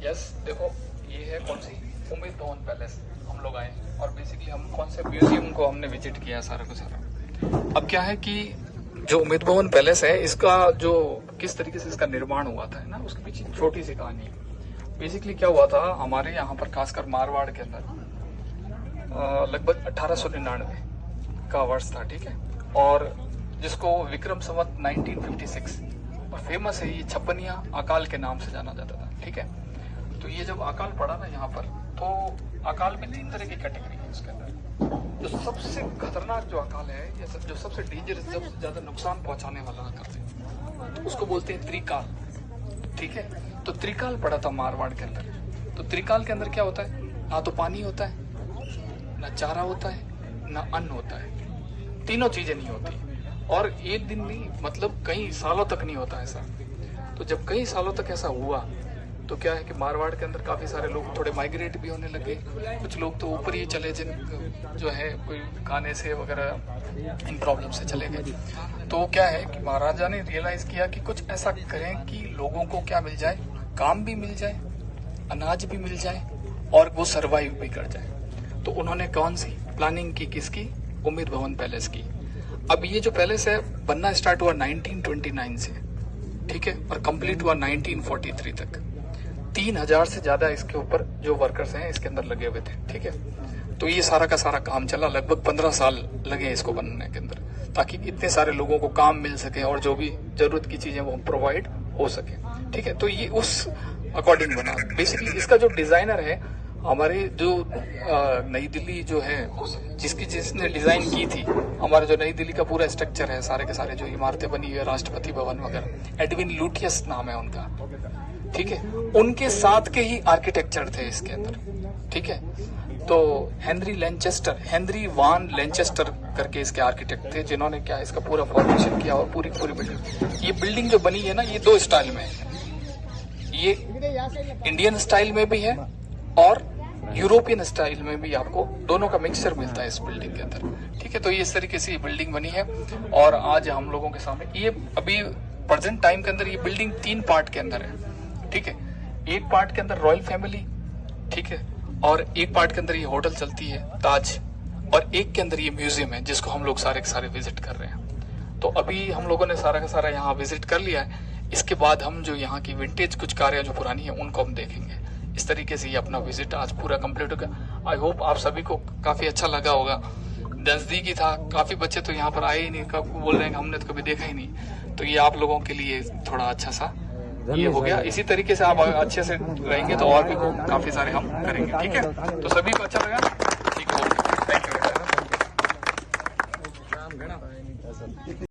Yes देखो, ये है कौन सी उम्मीद भवन पैलेस। हम लोग आए और बेसिकली हम कौन से म्यूजियम को हमने विजिट किया सारा का सारा। अब क्या है कि जो उम्मीद भवन पैलेस है, इसका जो किस तरीके से इसका निर्माण हुआ था ना, उसके पीछे छोटी सी कहानी है। बेसिकली क्या हुआ था हमारे यहाँ पर, खासकर मारवाड़ के अंदर लगभग 1899 का वर्ष था, ठीक है, और जिसको विक्रम संवत 1956 और फेमस है ये छप्पनिया अकाल के नाम से जाना जाता था, ठीक है। तो ये जब अकाल पड़ा ना यहाँ पर, तो अकाल में 3 तरह की कैटेगरी है उसके अंदर। जो सबसे खतरनाक जो अकाल है, ये जो सबसे डेंजरस, सबसे ज्यादा नुकसान पहुंचाने वाला अकाल है, तो उसको बोलते हैं त्रिकाल, ठीक है। तो त्रिकाल पड़ा था मारवाड़ के अंदर। तो त्रिकाल के अंदर क्या होता है, ना तो पानी होता है, ना चारा होता है, ना अन्न होता है, तीनों चीजें नहीं होती। और एक दिन नहीं, मतलब कई सालों तक नहीं होता ऐसा। तो जब कई सालों तक ऐसा हुआ, तो क्या है कि मारवाड़ के अंदर काफी सारे लोग थोड़े माइग्रेट भी होने लगे। कुछ लोग तो ऊपर ही चले, जिन जो है कोई खाने से वगैरह इन प्रॉब्लम से चले गए। तो क्या है कि महाराजा ने रियलाइज किया कि कुछ ऐसा करें कि लोगों को क्या मिल जाए, काम भी मिल जाए, अनाज भी मिल जाए और वो सर्वाइव भी कर जाए। तो उन्होंने कौन सी प्लानिंग की, किसकी, उम्मीद भवन पैलेस की। अब ये जो पैलेस है बनना स्टार्ट हुआ 1929 से, ठीक है, और कंप्लीट हुआ 1943 तक। 3000 से ज्यादा इसके ऊपर जो वर्कर्स हैं इसके अंदर लगे हुए थे, ठीक है। तो ये सारा का सारा काम चला, लगभग 15 साल लगे इसको बनने के अंदर, ताकि इतने सारे लोगों को काम मिल सके और जो भी जरूरत की चीजें वो प्रोवाइड हो सके, ठीक है। तो ये उस अकॉर्डिंग बना। बेसिकली इसका जो डिजाइनर है हमारे जो नई दिल्ली जो है, जिसने डिजाइन की थी, हमारे जो नई दिल्ली का पूरा स्ट्रक्चर है, सारे के सारे जो इमारतें बनी हुई है, राष्ट्रपति भवन वगैरह, एडविन लुटियस नाम है उनका, ठीक है। उनके साथ के ही आर्किटेक्चर थे इसके अंदर, ठीक है। तो हेनरी वान लेंचेस्टर करके इसके आर्किटेक्ट थे, जिन्होंने क्या इसका पूरा फॉर्मेशन किया और पूरी बिल्डिंग। ये बिल्डिंग जो बनी है ना, ये 2 स्टाइल में है। ये इंडियन स्टाइल में भी है और यूरोपियन स्टाइल में भी, आपको दोनों का मिक्सचर मिलता है इस बिल्डिंग के अंदर, ठीक है। तो ये इस तरीके से ये बिल्डिंग बनी है और आज हम लोगों के सामने ये अभी प्रेजेंट टाइम के अंदर ये बिल्डिंग 3 पार्ट के अंदर है, ठीक है। एक पार्ट के अंदर रॉयल फैमिली, ठीक है, और एक पार्ट के अंदर ये होटल चलती है ताज, और एक के अंदर ये म्यूजियम है जिसको हम लोग सारे के सारे विजिट कर रहे हैं। तो अभी हम लोगों ने सारा का सारा यहाँ विजिट कर लिया है। इसके बाद हम जो यहाँ की विंटेज कुछ कारें जो पुरानी है उनको हम देखेंगे। इस तरीके से ये अपना विजिट आज पूरा कंप्लीट हो गया। आई होप आप सभी को काफी अच्छा लगा होगा। नजदीकी था, काफी बच्चे तो यहाँ पर आए ही नहीं, कब बोल रहे हैं हमने तो कभी देखा ही नहीं। तो ये आप लोगों के लिए थोड़ा अच्छा सा ये हो गया। इसी तरीके से आप अच्छे से रहेंगे तो और भी काफी सारे हम करेंगे, ठीक है। तो सभी को अच्छा लगा, ठीक है, थैंक यू।